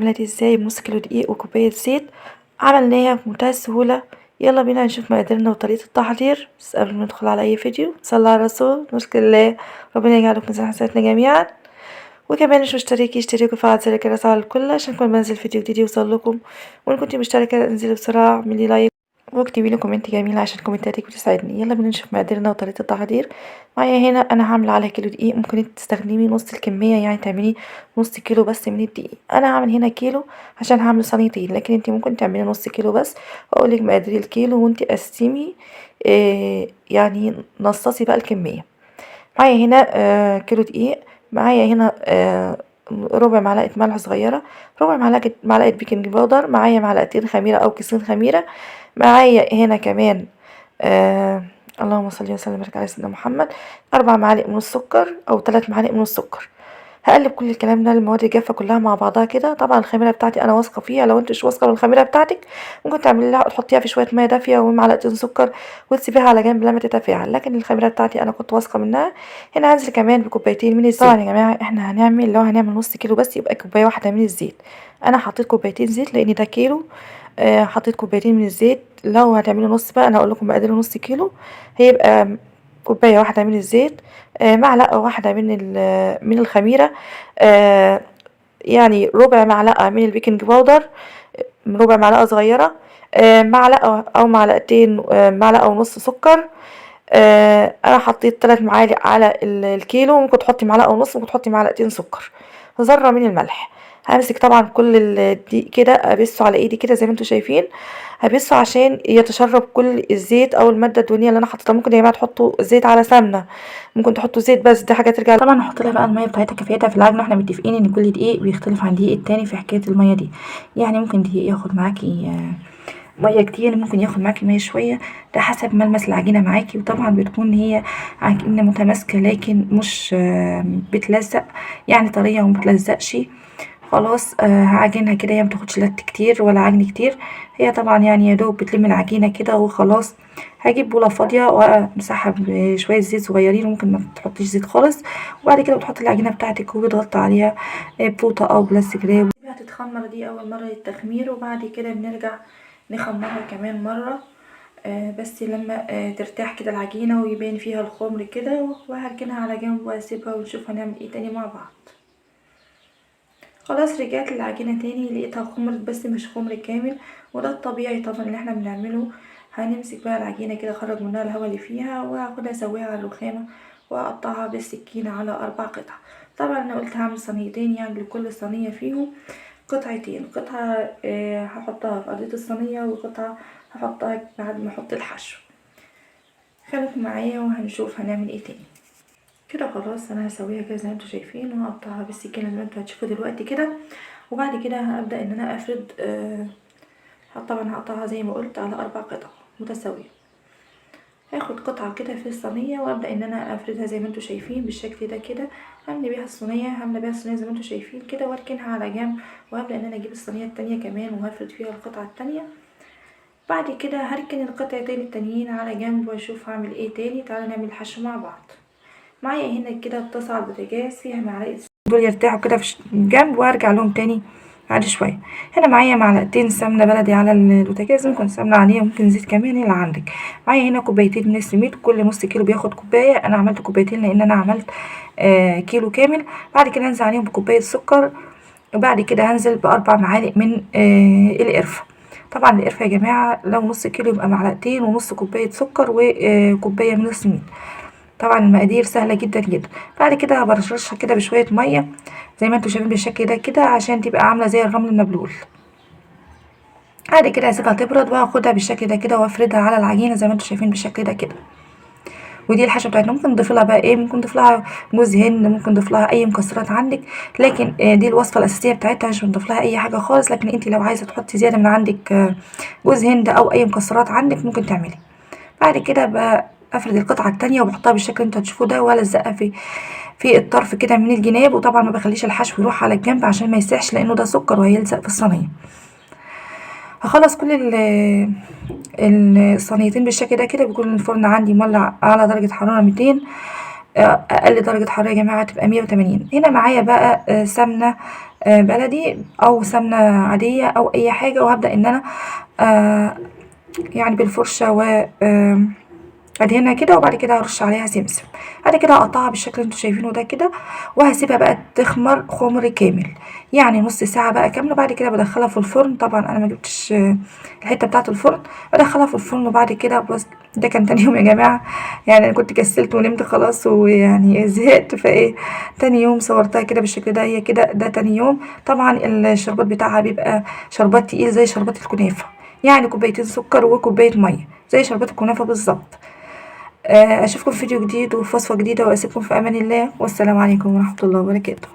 العملة دي ازاي بنص كيلو دقيق وكوباية زيت. عملناها بمنتهى السهولة. يلا بينا نشوف مقاديرنا وطريقة التحضير، بس قبل ما ندخل على اي فيديو صلى على الرسول نشكر الله، ربنا يجعله في ميزان حسناتنا جميعا. وكمان مش مشترك يشترك ويفعل زر الجرس على الكل عشان كل ما انزل فيديو جديد يوصل لكم. وان كنتي مشتركة انزلي بسرعة اعملي لايك واكتبي لي كومنت جميل عشان كومنتاتك بتساعدني. يلا بينا نشوف مقاديرنا وطريقة التحضير. معايا هنا انا هعمل على كيلو دقيق، ممكن انت تستخدمي نص الكمية، يعني تعملي نص كيلو بس من الدقيق. انا هعمل هنا كيلو عشان هعمل صينيتين، لكن انت ممكن تعملي نص كيلو بس. واقولك مقادير الكيلو وانت قسمي يعني نصصي بقى الكمية. معايا هنا كيلو دقيق. معايا هنا ربع معلقة ملح صغيرة، ربع معلقة بيكنج باودر، معايا معلقتين خميرة او كيسين خميرة. معايا هنا كمان اللهم صل وسلم وبارك على سيدنا محمد 4 معالق من السكر او 3 معالق من السكر. هقلب كل الكلام ده المواد الجافه كلها مع بعضها كده. طبعا الخميره بتاعتي انا واثقه فيها، لو انت مش واثقه من الخميره بتاعتك ممكن تعملي لها تحطيها في شويه ميه دافيه ومعلقتين سكر وتسيبيها على جنب لما تتفاعل، لكن الخميره بتاعتي انا كنت واثقه منها. هنا هنزل كمان بكوبايتين من الزيت. طبعا يا جماعه احنا هنعمل، لو هنعمل نص كيلو بس يبقى كوبايه واحده من الزيت. انا حطيت كوبايتين زيت لان ده كيلو. حطيت كوبايتين من الزيت. لو هتعملي نص بقى انا اقول لكم مقادير نص كيلو، هيبقى كوبايه واحده من الزيت، معلقه واحده من الخميره، يعني ربع معلقه من البيكنج باودر، ربع معلقه صغيره، معلقه او معلقتين، معلقه ونص سكر. انا حطيت 3 معالق على الكيلو، ممكن تحطي معلقه ونص، ممكن تحطي معلقتين سكر، ذره من الملح. همسك طبعا كل الدقيق كده ابسه على ايدي كده زي ما انتم شايفين، هبسه عشان يتشرب كل الزيت او الماده الدهنيه اللي انا حطيتها. ممكن يا جماعه تحطوا زيت على سمنه، ممكن تحطوا زيت، بس دي حاجه ترجع. طبعا هحط لها بقى الميه بتاعتها كفايتها في العجن. احنا متفقين ان كل دقيق بيختلف عن دقيق التاني في حكايه الميه دي، يعني ممكن دقيق ياخد معاكي ميه كتير، ممكن ياخد معاكي ميه شويه، ده حسب ملمس العجينه معاكي. وطبعا بتكون هي عجينه متماسكه لكن مش بتلزق، يعني طريه وما بتلزقش. خلاص هعجنها كده، هي متاخدش لت كتير ولا عجن كتير، هي طبعا يعني يا دوب بتلم العجينه كده وخلاص. هجيب بوله فاضيه وامسحها بشويه زيت صغيرين، ممكن ما تحطيش زيت خالص. وبعد كده بتحطي العجينه بتاعتك وبتغطي عليها بفوطه او بلاستيك راب. هتتخمر دي اول مره للتخمير، وبعد كده بنرجع نخمرها كمان مره، بس لما ترتاح كده العجينه ويبان فيها الخمر كده، وهركنها على جنب واسيبها ونشوف هنعمل ايه تاني مع بعض. خلاص رجعت العجينه تاني لقيتها خمرت بس مش خمر كامل، وده الطبيعي طبعا اللي احنا بنعمله. هنمسك بقى العجينه كده، اخرج منها الهواء اللي فيها وهاخدها اسويها على الرخامه واقطعها بالسكينه على 4 قطع. طبعا انا قلت هعمل صينيتين، يعني لكل صينيه فيهم قطعتين، قطعه هحطها في ارضيه الصينيه وقطعه هحطها بعد ما احط الحشو. خليكم معايا وهنشوف هنعمل ايه تاني. كده خلاص انا هسويها كده زي ما انتوا شايفين، وهقطعها بالسكينه زي ما انتوا هتشوفوا دلوقتي كده. وبعد كده هبدا ان انا افرد. طبعا هقطعها زي ما قلت على 4 قطع متساويه. هاخد قطعه كده في الصينيه وابدا ان انا افردها زي ما انتوا شايفين بالشكل ده كده. هملى بيها الصينيه زي ما انتوا شايفين كده، واركنها على جنب. وهبدا ان انا اجيب الصينيه التانية كمان وهفرد فيها القطعه التانية. بعد كده هركن القطعتين التانيين على جنب واشوف هعمل ايه تاني. تعالوا نعمل الحشو مع بعض. معايا هنا كده طاسه على البوتاجاز فيها معلقه، دول يرتاحوا كده في جنب وهرجع لهم تاني بعد شويه. هنا معايا معلقتين سمنه بلدي على البوتاجاز، ممكن سمنه عاديه ممكن زيت كمان اللي عندك. معايا هنا كوبايتين من السميد، كل نص كيلو بياخد كوبايه، انا عملت كوبايتين لان انا عملت كيلو كامل. بعد كده هنزل عليهم بكوبايه سكر، وبعد كده هنزل ب4 معالق من القرفه. طبعا القرفه يا جماعه لو نص كيلو يبقى معلقتين ونص كوبايه سكر وكوبايه من السميد. طبعا المقادير سهله جدا جدا. بعد كده برشرشها كده بشويه ميه زي ما انتوا شايفين بالشكل ده كده عشان تبقى عامله زي الرمل المبلول. بعد كده هسيبها تبرد وهاخدها بالشكل ده كده وافردها على العجينه زي ما انتوا شايفين بالشكل ده كده. ودي الحشوه بتاعتنا. ممكن نضيف لها بقى ايه، ممكن نضيف لها جوز هند، ممكن نضيف لها اي مكسرات عندك، لكن دي الوصفه الاساسيه بتاعتها، مش بنضيف لها اي حاجه خالص. لكن انت لو عايزه تحطي زياده من عندك جوز هند او اي مكسرات عندك ممكن تعملي. بعد كده بقى افرد القطعه التانية وبحطها بالشكل اللي انتوا هتشوفوه ده، والزقها في الطرف كده من الجناب. وطبعا ما بخليش الحشو يروح على الجنب عشان ما يسيحش لانه ده سكر وهيلزق في الصينيه. هخلص كل الصينيتين بالشكل ده كده. بيكون الفرن عندي مولع على درجه حراره 200، اقل درجه حراره يا جماعه تبقى 180. هنا معايا بقى سمنه بلدي او سمنة عادية او اي حاجة، وهبدأ ان انا آه، يعني بالفرشة و ادهنها كده، وبعد كده هرش عليها سمسم. بعد كده هقطعها بالشكل اللي انتوا شايفينه ده كده، وهسيبها بقى تخمر خمر كامل، يعني نص ساعة بقى كاملة. بعد كده بدخلها في الفرن. طبعا انا ما جبتش الحتة بتاعة الفرن، بدخلها في الفرن. وبعد كده بس ده كان تاني يوم يا جماعة، يعني انا كنت كسلت ونمت خلاص ويعني زهقت، فايه تاني يوم صورتها كده بالشكل ده. هي كده ده تاني يوم. طبعا الشربات بتاعها بيبقى شربات تقيل زي شربات الكنافة، يعني كوبايتين سكر وكوباية مية زي شربات الكنافة بالظبط. اشوفكم في فيديو جديد وفي وصفة جديدة، واسيبكم في امان الله، والسلام عليكم ورحمة الله وبركاته.